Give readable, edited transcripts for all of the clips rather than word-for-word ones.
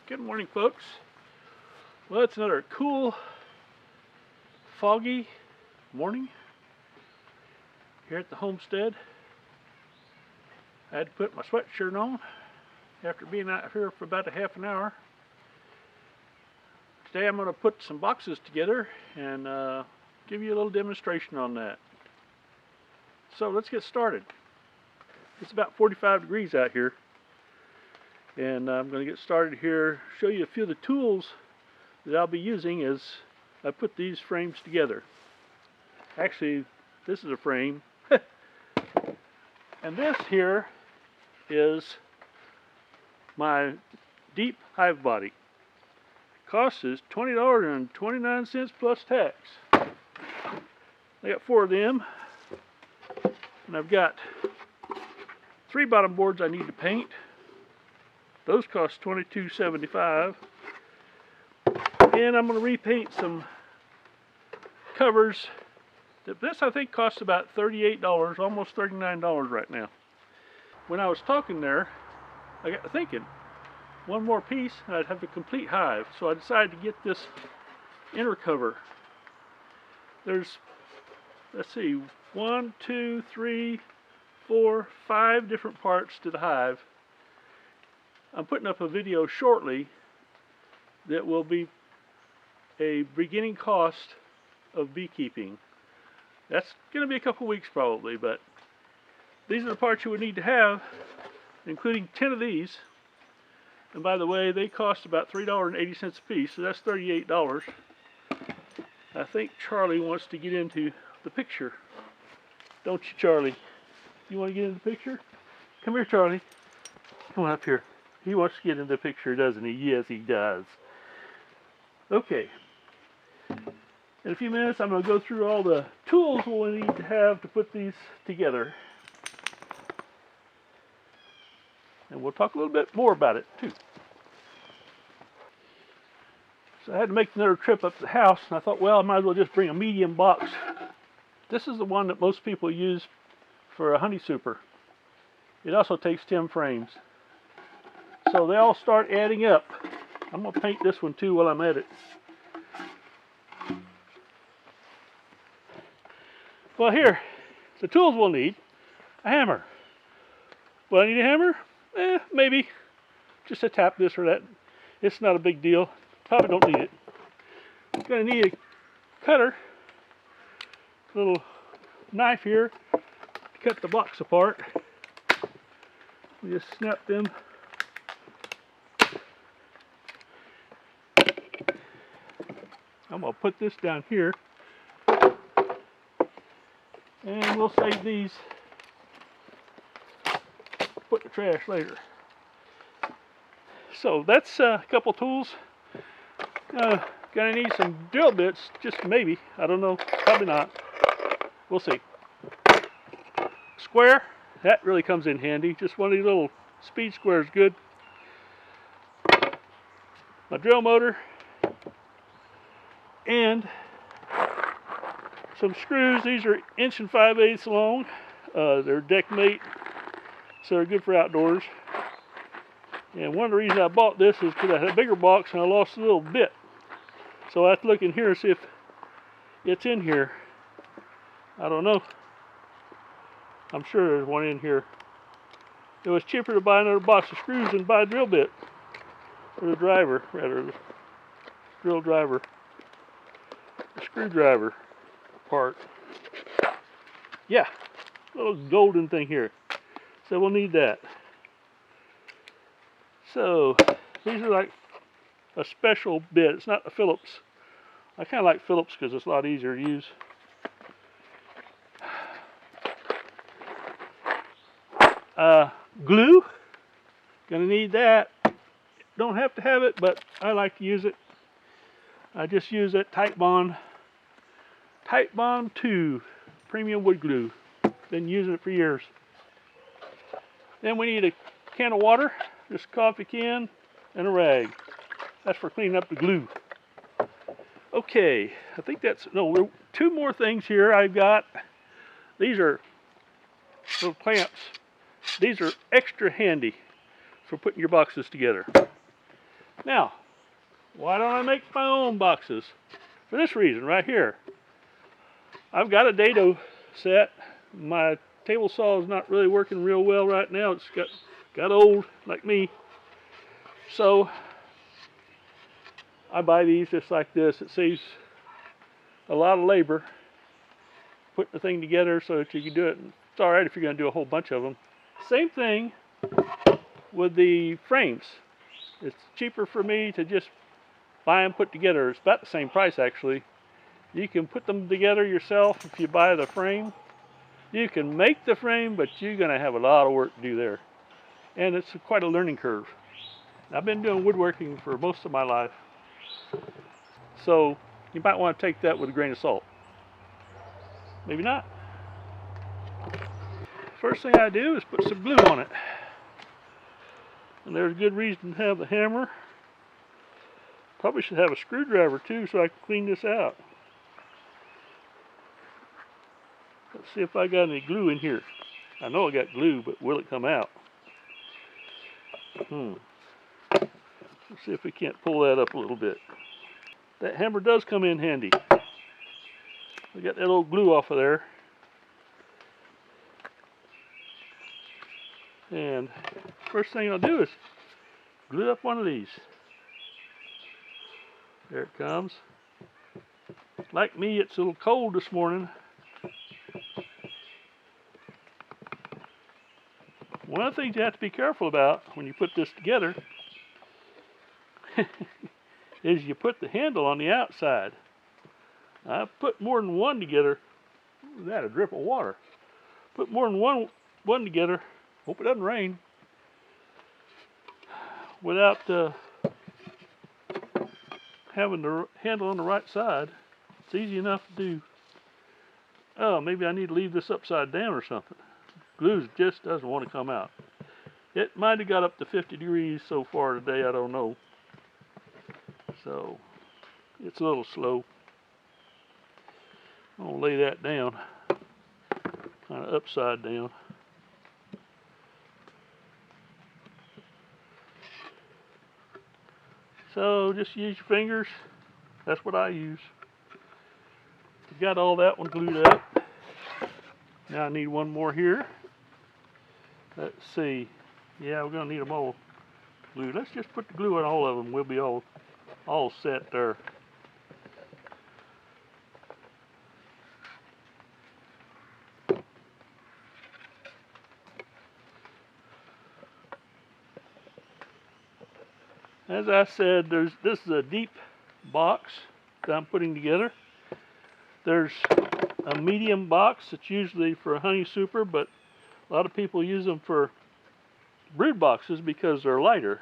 Good morning, folks. Well, it's another cool, foggy morning here at the homestead. I had to put my sweatshirt on after being out here for about a half an hour. Today I'm going to put some boxes together and give you a little demonstration on that. So let's get started. It's about 45 degrees out here, and I'm going to get started here, show you a few of the tools that I'll be using as I put these frames together. Actually, this is a frame, and this here is my deep hive body. Cost is $20.29 plus tax. I got 4 of them, and I've got 3 bottom boards I need to paint. Those cost $22.75, and I'm going to repaint some covers. This I think costs about $38, almost $39 right now. When I was talking there, I got to thinking, one more piece and I'd have a complete hive. So I decided to get this inner cover. There's, let's see, 1, 2, 3, 4, 5 different parts to the hive. I'm putting up a video shortly that will be a beginning cost of beekeeping. That's going to be a couple weeks probably, but these are the parts you would need to have, including 10 of these. And by the way, they cost about $3.80 a piece, so that's $38. I think Charlie wants to get into the picture. Don't you, Charlie? You want to get into the picture? Come here, Charlie. Come on up here. He wants to get into the picture, doesn't he? Yes, he does. Okay. In a few minutes, I'm going to go through all the tools we'll need to have to put these together. And we'll talk a little bit more about it, too. So I had to make another trip up to the house, and I thought, well, I might as well just bring a medium box. This is the one that most people use for a honey super. It also takes 10 frames. So they all start adding up. I'm going to paint this one, too, while I'm at it. Well, here, the tools we'll need. A hammer. Will I need a hammer? Maybe. Just to tap this or that. It's not a big deal. Probably don't need it. Gonna need a cutter. A little knife here to cut the box apart. We just snap them. I'm gonna put this down here. And we'll save these, put in the trash later. So that's a couple tools. Gonna need some drill bits, just maybe. I don't know, probably not. We'll see. Square, that really comes in handy. Just one of these little speed squares, good. My drill motor. And some screws. These are 1 5/8 long. They're deck mate, so they're good for outdoors. And one of the reasons I bought this is because I had a bigger box and I lost a little bit. So I have to look in here and see if it's in here. I don't know. I'm sure there's one in here. It was cheaper to buy another box of screws than buy a drill bit. Or the driver, rather. The drill driver. The screwdriver part. Yeah, little golden thing here. So we'll need that. So these are like a special bit. It's not a Phillips. I kind of like Phillips because it's a lot easier to use. Glue. Gonna need that. Don't have to have it, but I like to use it. I just use that Titebond 2 premium wood glue. Been using it for years. Then we need a can of water, just a coffee can, and a rag. That's for cleaning up the glue. Okay, I think that's, no, 2 more things here I've got. These are little clamps. These are extra handy for putting your boxes together. Now, why don't I make my own boxes? For this reason, right here. I've got a dado set. My table saw is not really working real well right now. It's got old, like me. So, I buy these just like this. It saves a lot of labor putting the thing together so that you can do it. It's alright if you're going to do a whole bunch of them. Same thing with the frames. It's cheaper for me to just buy them put together. It's about the same price actually. You can put them together yourself if you buy the frame. You can make the frame, but you're going to have a lot of work to do there. And it's quite a learning curve. I've been doing woodworking for most of my life. So you might want to take that with a grain of salt. Maybe not. First thing I do is put some glue on it. And there's a good reason to have the hammer. Probably should have a screwdriver too so I can clean this out. Let's see if I got any glue in here. I know I got glue, but will it come out? Let's see if we can't pull that up a little bit. That hammer does come in handy. I got that old glue off of there. And first thing I'll do is glue up one of these. There it comes. Like me, it's a little cold this morning. One of the things you have to be careful about when you put this together is you put the handle on the outside. I've put more than one together. Ooh, that a drip of water. Put more than one together. Hope it doesn't rain. Without having the handle on the right side. It's easy enough to do. Oh, maybe I need to leave this upside down or something. Glue just doesn't want to come out. It might have got up to 50 degrees so far today, I don't know. So, it's a little slow. I'll lay that down, kind of upside down. So, just use your fingers. That's what I use. Got all that one glued up. Now I need one more here. Let's see. Yeah, we're going to need them all glued. Let's just put the glue on all of them. We'll be all set there. As I said, this is a deep box that I'm putting together. There's a medium box that's usually for a honey super, but a lot of people use them for brood boxes because they're lighter.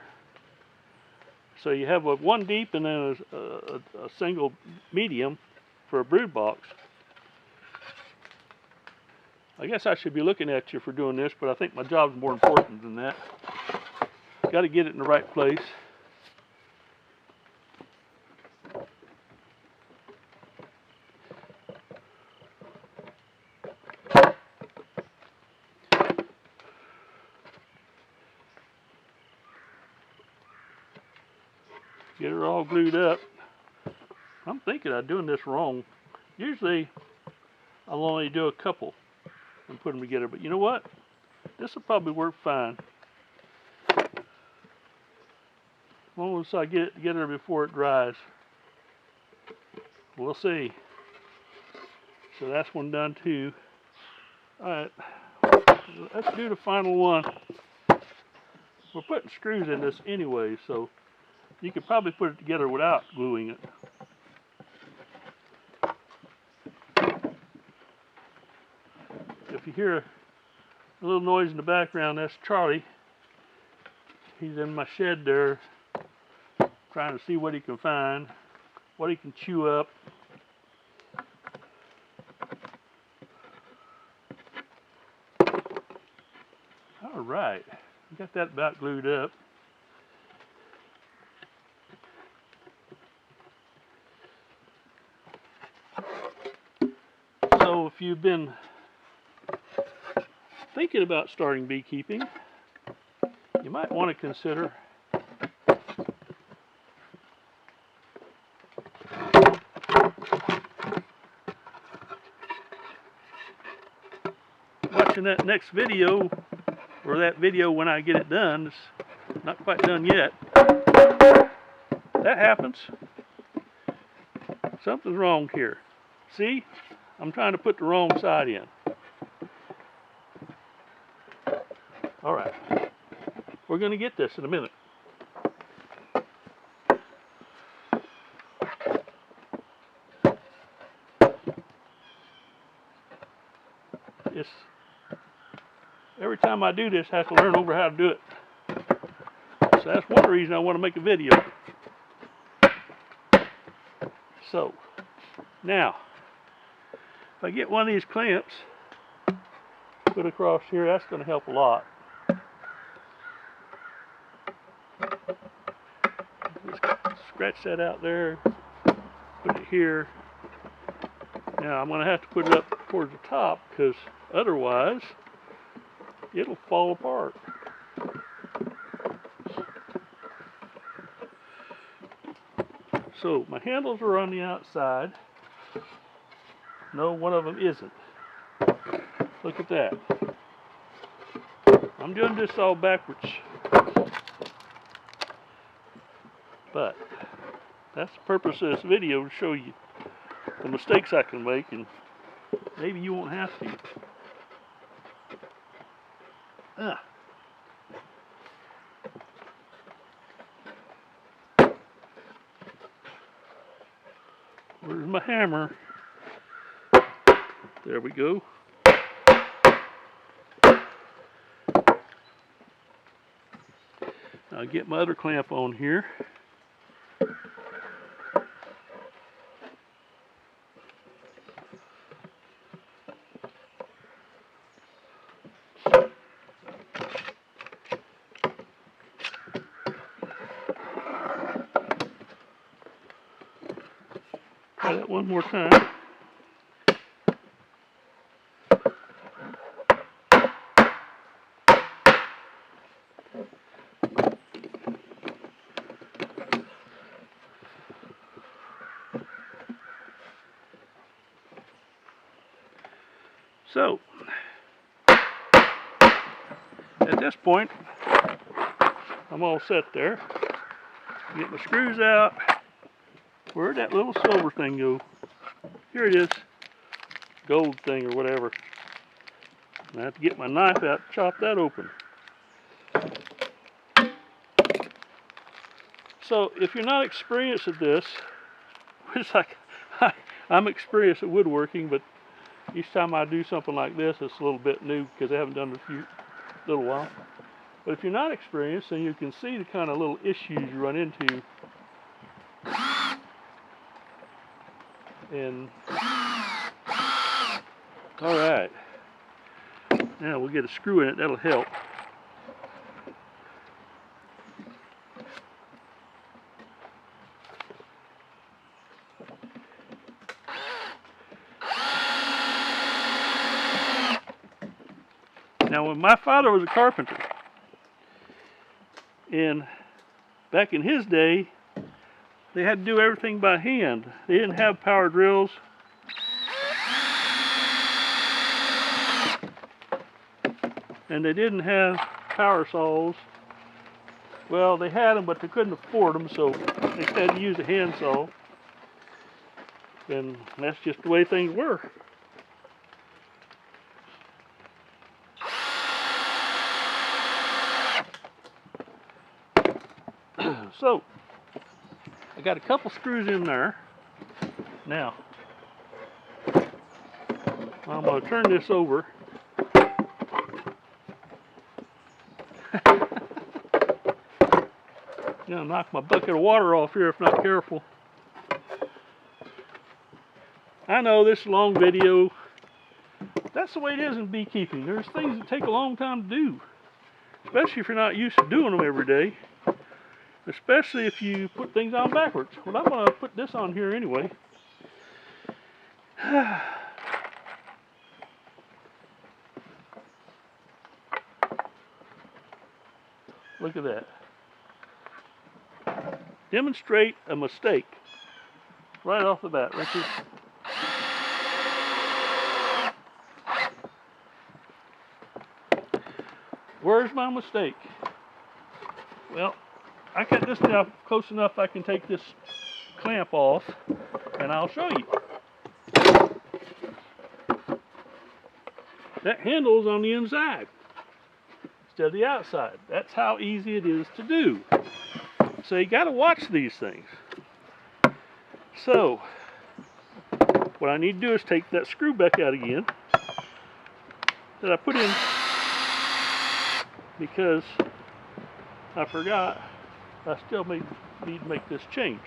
So you have a one deep and then a single medium for a brood box. I guess I should be looking at you for doing this, but I think my job's more important than that. Got to get it in the right place. Get her all glued up. I'm thinking I'm doing this wrong. Usually, I'll only do a couple and put them together. But you know what? This will probably work fine. As long as I get it together before it dries. We'll see. So that's one done too. Alright. Let's do the final one. We're putting screws in this anyway, so you could probably put it together without gluing it. If you hear a little noise in the background, that's Charlie. He's in my shed there trying to see what he can find, what he can chew up. Alright, got that about glued up. So if you've been thinking about starting beekeeping, you might want to consider that next video, or that video when I get it done. It's not quite done yet. That happens. Something's wrong here. See? I'm trying to put the wrong side in. Alright. We're going to get this in a minute. Every time I do this, I have to learn over how to do it. So that's one reason I want to make a video. So, now, if I get one of these clamps put across here, that's going to help a lot. Just scratch that out there, put it here. Now I'm going to have to put it up towards the top because otherwise it'll fall apart. So my handles are on the outside. No, one of them isn't. Look at that. I'm doing this all backwards. But that's the purpose of this video, to show you the mistakes I can make, and maybe you won't have to. Where's my hammer? There we go. I'll get my other clamp on here. Try that one more time. So, at this point, I'm all set there. Get my screws out. Where'd that little silver thing go? Here it is. Gold thing or whatever. I have to get my knife out to chop that open. So, if you're not experienced at this, it's like I'm experienced at woodworking, but each time I do something like this, it's a little bit new because I haven't done it in a little while. But if you're not experienced, then you can see the kind of little issues you run into. And all right, now we'll get a screw in it. That'll help. Now, when my father was a carpenter, and back in his day, they had to do everything by hand. They didn't have power drills. And they didn't have power saws. Well, they had them, but they couldn't afford them, so they had to use a hand saw. And that's just the way things were. So, I got a couple screws in there. Now, I'm going to turn this over. Gonna knock my bucket of water off here if not careful. I know this is a long video. That's the way it is in beekeeping. There's things that take a long time to do, especially if you're not used to doing them every day. Especially if you put things on backwards. Well, I'm going to put this on here anyway. Look at that. Demonstrate a mistake right off the bat, Richard. Where's my mistake? Well, I got this now close enough I can take this clamp off, and I'll show you. That handle's on the inside instead of the outside. That's how easy it is to do. So you got to watch these things. So what I need to do is take that screw back out again that I put in because I forgot I still need to make this change.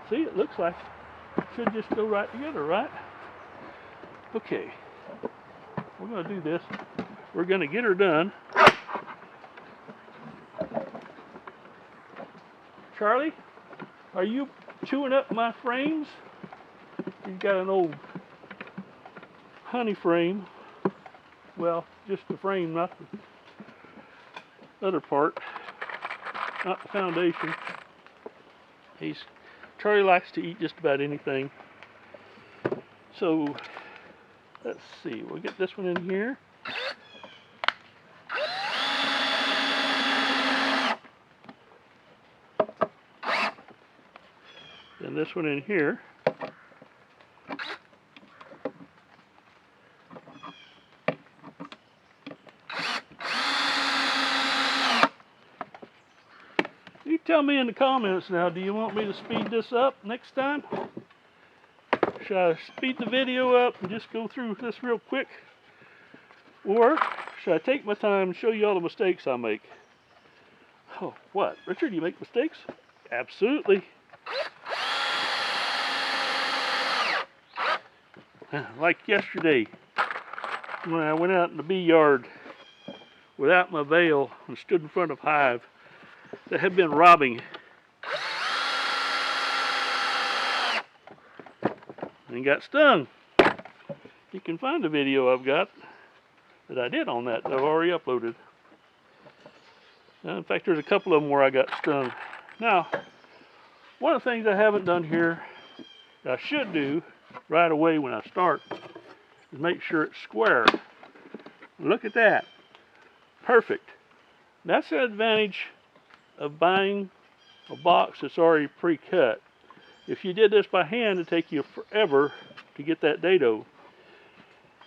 See, it looks like it should just go right together, right? Okay, we're going to do this. We're going to get her done. Charlie, are you chewing up my frames? You've got an old honey frame. Well, just the frame, not the other part, not the foundation. Charlie likes to eat just about anything. So let's see, we'll get this one in here. And this one in here. You tell me in the comments now, do you want me to speed this up next time? Should I speed the video up and just go through this real quick? Or should I take my time and show you all the mistakes I make? Oh, what? Richard, do you make mistakes? Absolutely. Like yesterday, when I went out in the bee yard without my veil and stood in front of hive that had been robbing. And got stung. You can find the video I've got that I did on that I've already uploaded. In fact, there's a couple of them where I got stung. Now, one of the things I haven't done here that I should do right away when I start is make sure it's square. Look at that. Perfect. That's the advantage of buying a box that's already pre-cut. If you did this by hand, it'd take you forever to get that dado.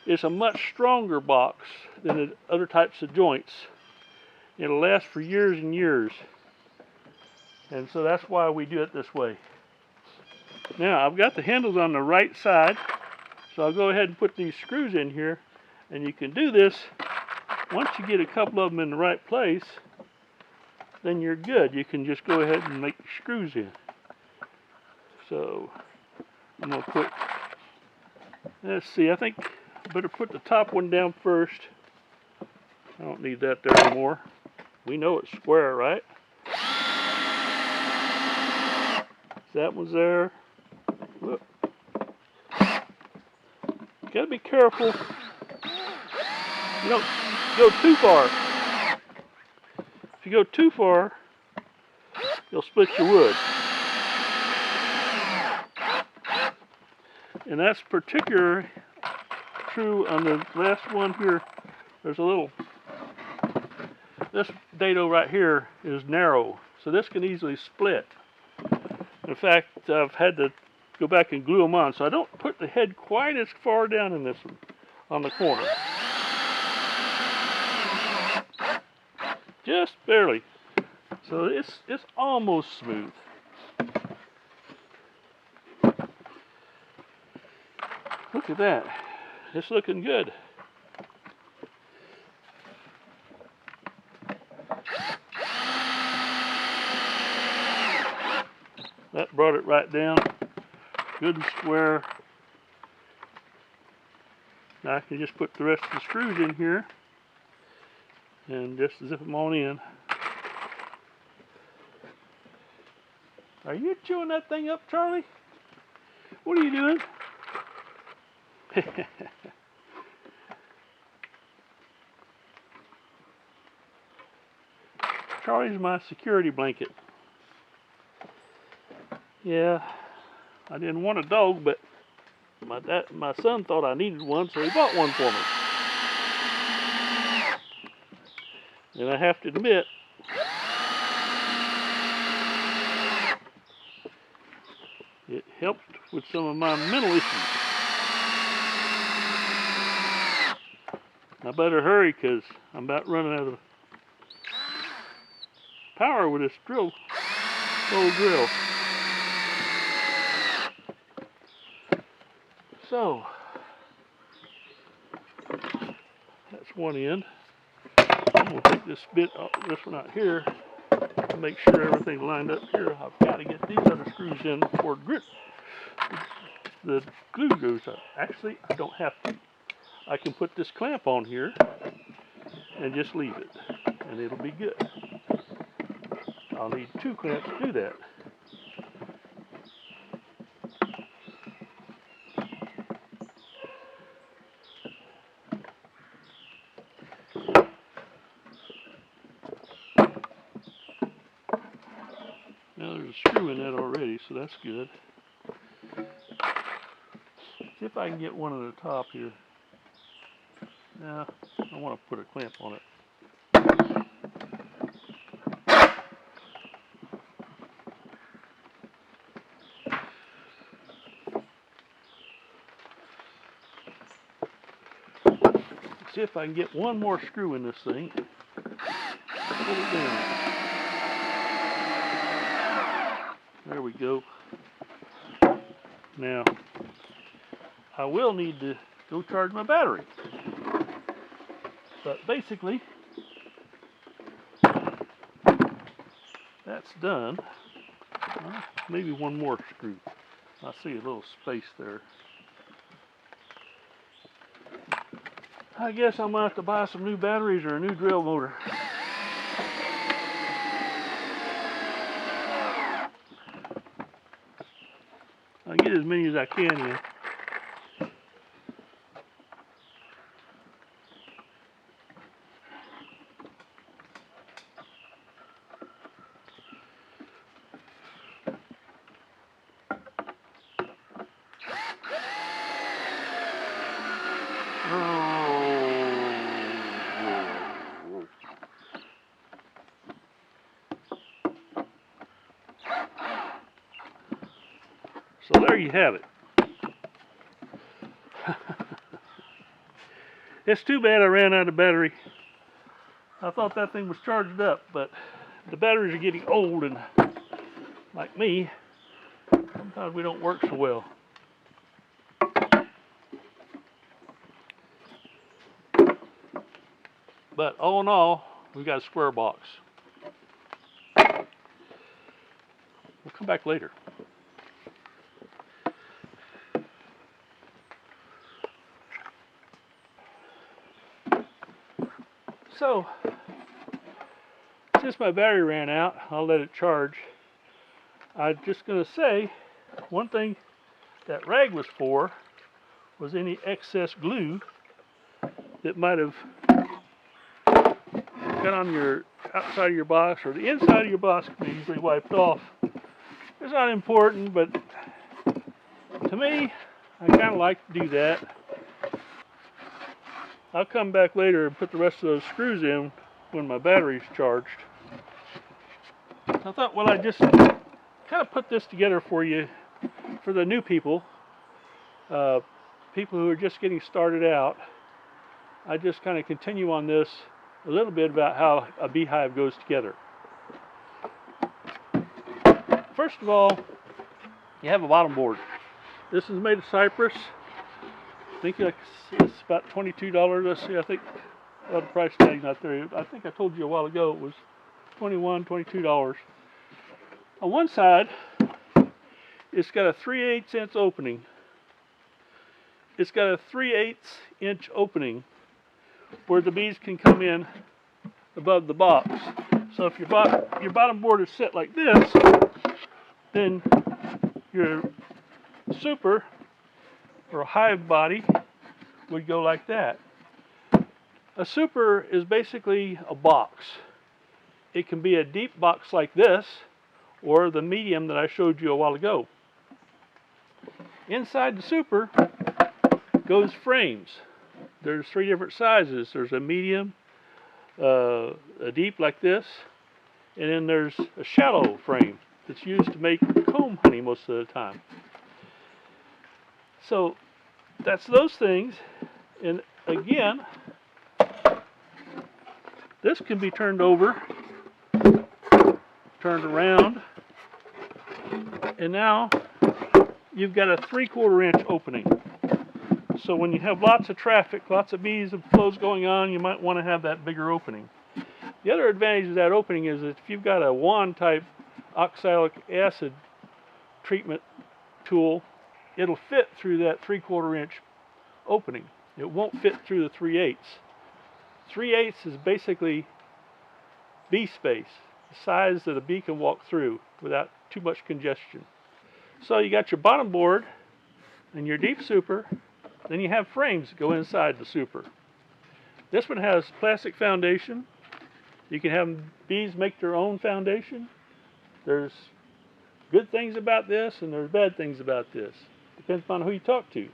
It's a much stronger box than the other types of joints. It'll last for years and years. And so that's why we do it this way. Now, I've got the handles on the right side, so I'll go ahead and put these screws in here. And you can do this, once you get a couple of them in the right place, then you're good. You can just go ahead and make the screws in. So, I'm going to put, let's see, I think I better put the top one down first. I don't need that there anymore. We know it's square, right? That one's there. Look. You gotta be careful. You don't go too far. If you go too far, you'll split your wood. And that's particularly true on the last one here. There's a little, this dado right here is narrow, so this can easily split. In fact, I've had to go back and glue them on, so I don't put the head quite as far down in this one, on the corner. Just barely. So it's almost smooth. Look at that. It's looking good. That brought it right down, good and square. Now I can just put the rest of the screws in here and just zip them on in. Are you chewing that thing up, Charlie? What are you doing? Charlie's my security blanket. Yeah, I didn't want a dog, but my son thought I needed one, so he bought one for me. And I have to admit, it helped with some of my mental issues. I better hurry because I'm about running out of power with this old drill. So, that's one end. I'm going to take this one out here, to make sure everything lined up here. I've got to get these other screws in before the glue goes up. Actually, I don't have to. I can put this clamp on here and just leave it, and it'll be good. I'll need 2 clamps to do that. Now there's a screw in that already, so that's good. See if I can get one at the top here. Now, I want to put a clamp on it. See if I can get one more screw in this thing. Pull it down. There we go. Now, I will need to go charge my battery. But basically, that's done. Maybe one more screw. I see a little space there. I guess I'm going to have to buy some new batteries or a new drill motor. I'll get as many as I can in. So there you have it. It's too bad I ran out of battery. I thought that thing was charged up, but the batteries are getting old, and like me, sometimes we don't work so well. But all in all, we've got a square box. We'll come back later. So, since my battery ran out, I'll let it charge. I'm just going to say, one thing that rag was for was any excess glue that might have got on your outside of your box, or the inside of your box can be easily wiped off. It's not important, but to me, I kind of like to do that. I'll come back later and put the rest of those screws in when my battery's charged. I thought, well, I just kind of put this together for you, for the new people, people who are just getting started out. I just kind of continue on this a little bit about how a beehive goes together. First of all, you have a bottom board. This is made of cypress. I think it's about $22. Let's see, I think, well, the price tag's not there. I think I told you a while ago it was $21, $22. On one side, it's got a 3/8 inch opening. It's got a 3/8 inch opening where the bees can come in above the box. So if your bottom board is set like this, then your super or hive body would go like that. A super is basically a box. It can be a deep box like this, or the medium that I showed you a while ago. Inside the super goes frames. There's 3 different sizes. There's a medium, a deep like this, and then there's a shallow frame that's used to make comb honey most of the time. So that's those things. And again, this can be turned over, turned around, and now you've got a 3/4 inch opening. So when you have lots of traffic, lots of bees and flows going on, you might want to have that bigger opening. The other advantage of that opening is that if you've got a wand type oxalic acid treatment tool, it'll fit through that 3/4 inch opening. It won't fit through the 3/8. 3/8 is basically bee space, the size that a bee can walk through without too much congestion. So you got your bottom board and your deep super, then you have frames that go inside the super. This one has plastic foundation. You can have bees make their own foundation. There's good things about this and there's bad things about this. Depends upon who you talk to.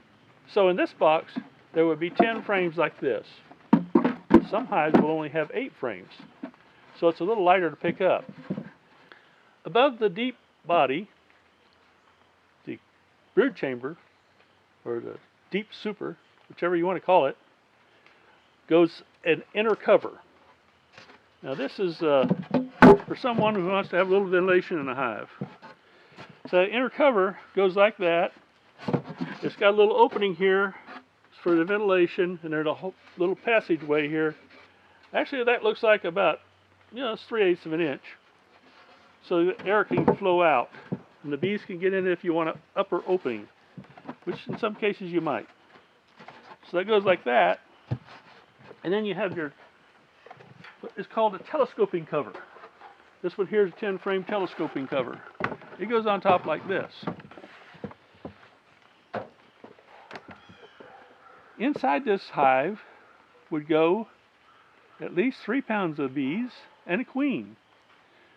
So in this box, there would be 10 frames like this. Some hives will only have 8 frames. So it's a little lighter to pick up. Above the deep body, the brood chamber, or the deep super, whichever you want to call it, goes an inner cover. Now this is for someone who wants to have a little ventilation in a hive. So the inner cover goes like that. It's got a little opening here for the ventilation, and there's a whole little passageway here. Actually, that looks like about, it's 3/8 of an inch. So the air can flow out, and the bees can get in if you want an upper opening, which in some cases you might. So that goes like that, and then you have your, what is called a telescoping cover. This one here is a 10 frame telescoping cover. It goes on top like this. Inside this hive would go at least 3 pounds of bees and a queen.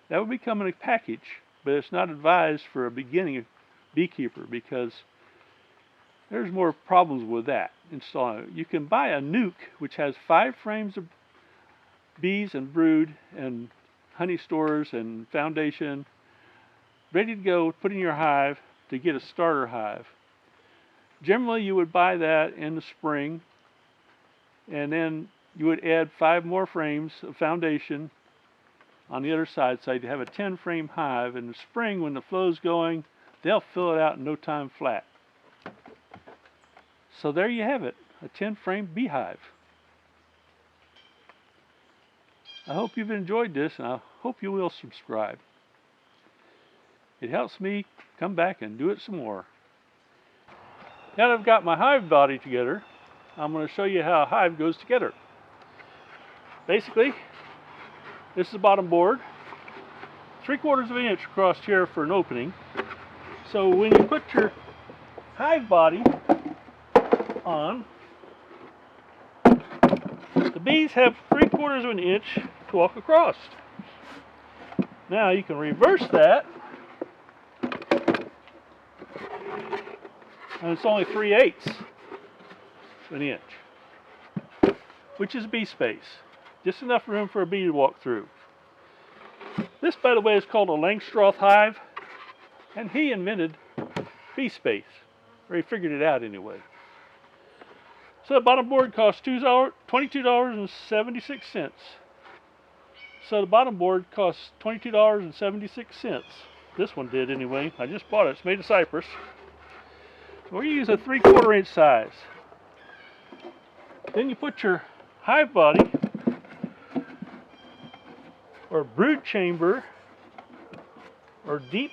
That would become in a package, but it's not advised for a beginning beekeeper because there's more problems with that installing. You can buy a nuke which has 5 frames of bees and brood and honey stores and foundation ready to go, put in your hive to get a starter hive. Generally you would buy that in the spring, and then you would add 5 more frames of foundation on the other side, so you'd have a 10 frame hive. In the spring when the flow's going, they'll fill it out in no time flat. So there you have it, a 10 frame beehive. I hope you've enjoyed this, and I hope you will subscribe. It helps me come back and do it some more. Now that I've got my hive body together, I'm going to show you how a hive goes together. Basically, this is the bottom board, 3/4 of an inch across here for an opening. So when you put your hive body on, the bees have 3/4 of an inch to walk across. Now you can reverse that, and it's only 3/8 of an inch, which is bee space. Just enough room for a bee to walk through. This, by the way, is called a Langstroth hive, and he invented bee space, or he figured it out anyway. So the bottom board costs $22.76. So the bottom board costs $22.76. This one did anyway. I just bought it. It's made of cypress. So we use a 3/4 inch size. Then you put your hive body or brood chamber or deep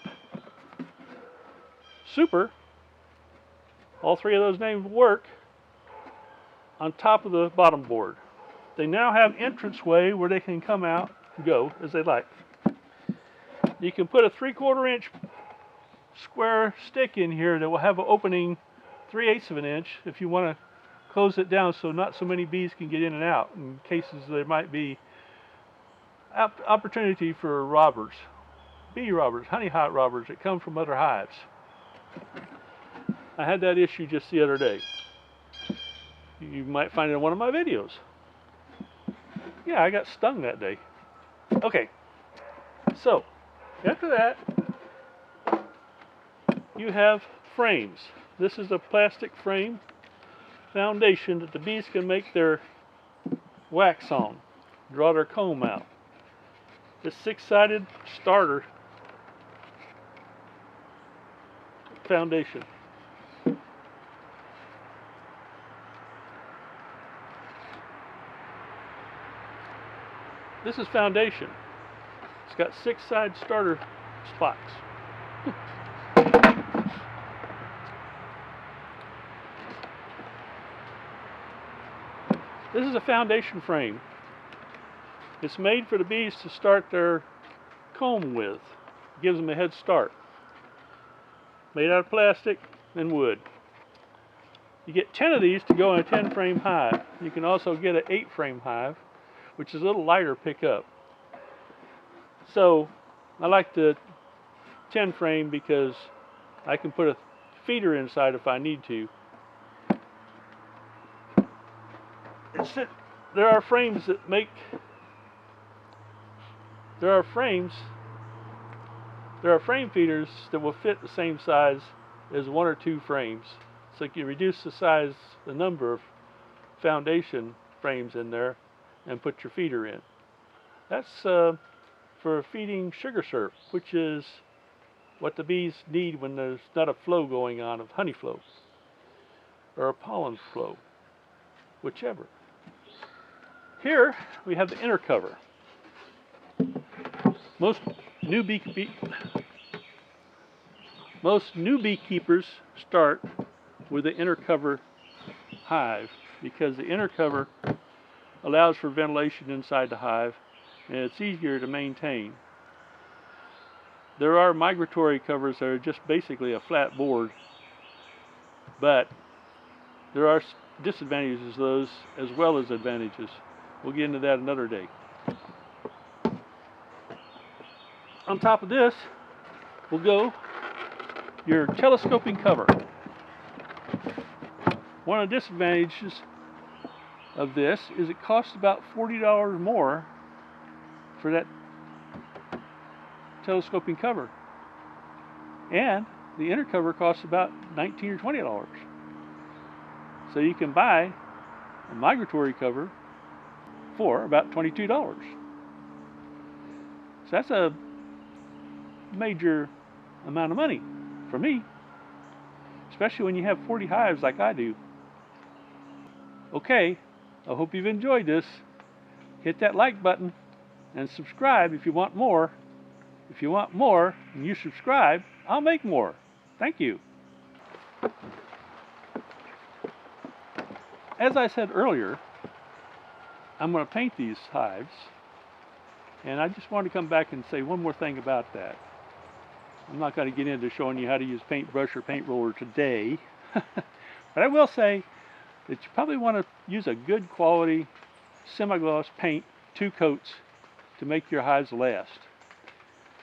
super, all 3 of those names work, on top of the bottom board. They now have entranceway where they can come out and go as they like. You can put a 3/4 inch square stick in here that will have an opening 3/8 of an inch if you want to close it down so not so many bees can get in and out in cases there might be opportunity for robbers, bee robbers, honey hot robbers that come from other hives. I had that issue just the other day. You might find it in one of my videos. Yeah, I got stung that day. Okay, so after that, you have frames. This is a plastic frame foundation that the bees can make their wax on, draw their comb out. This 6-sided starter foundation. This is foundation. It's got 6-side starter spots. This is a foundation frame. It's made for the bees to start their comb with. It gives them a head start. Made out of plastic and wood. You get 10 of these to go in a 10-frame hive. You can also get an 8-frame hive, which is a little lighter pickup. So I like the 10-frame because I can put a feeder inside if I need to. There are frames that make, there are frame feeders that will fit the same size as 1 or 2 frames. So you can reduce the number of foundation frames in there and put your feeder in. That's for feeding sugar syrup, which is what the bees need when there's not a flow going on of honey flow or a pollen flow, whichever. Here we have the inner cover. Most new beekeepers start with the inner cover hive because the inner cover allows for ventilation inside the hive and it's easier to maintain. There are migratory covers that are just basically a flat board, but there are disadvantages to those as well as advantages. We'll get into that another day. On top of this will go your telescoping cover. One of the disadvantages of this is it costs about $40 more for that telescoping cover, and the inner cover costs about $19 or $20. So you can buy a migratory cover for about $22. So that's a major amount of money for me, especially when you have 40 hives like I do. Okay, I hope you've enjoyed this. Hit that like button and subscribe if you want more. If you want more and you subscribe, I'll make more. Thank you. As I said earlier, I'm going to paint these hives, and I just want to come back and say one more thing about that. I'm not going to get into showing you how to use paintbrush or paint roller today, but I will say that you probably want to use a good quality semi-gloss paint, 2 coats, to make your hives last.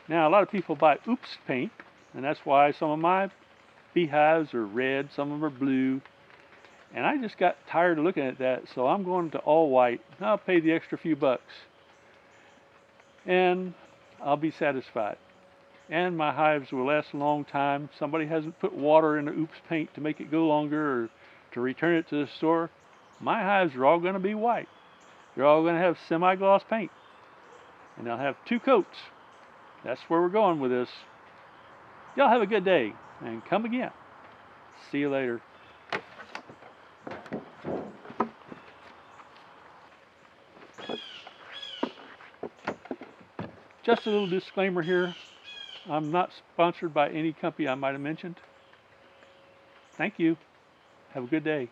Now a lot of people buy oops paint, and that's why some of my beehives are red, some of them are blue, and I just got tired of looking at that, so I'm going to all white. I'll pay the extra few bucks and I'll be satisfied, and my hives will last a long time. Somebody hasn't put water in the oops paint to make it go longer or to return it to the store. My hives are all going to be white. They're all going to have semi-gloss paint, and they'll have 2 coats. That's where we're going with this. Y'all have a good day and come again. See you later. Just a little disclaimer here. I'm not sponsored by any company I might have mentioned. Thank you. Have a good day.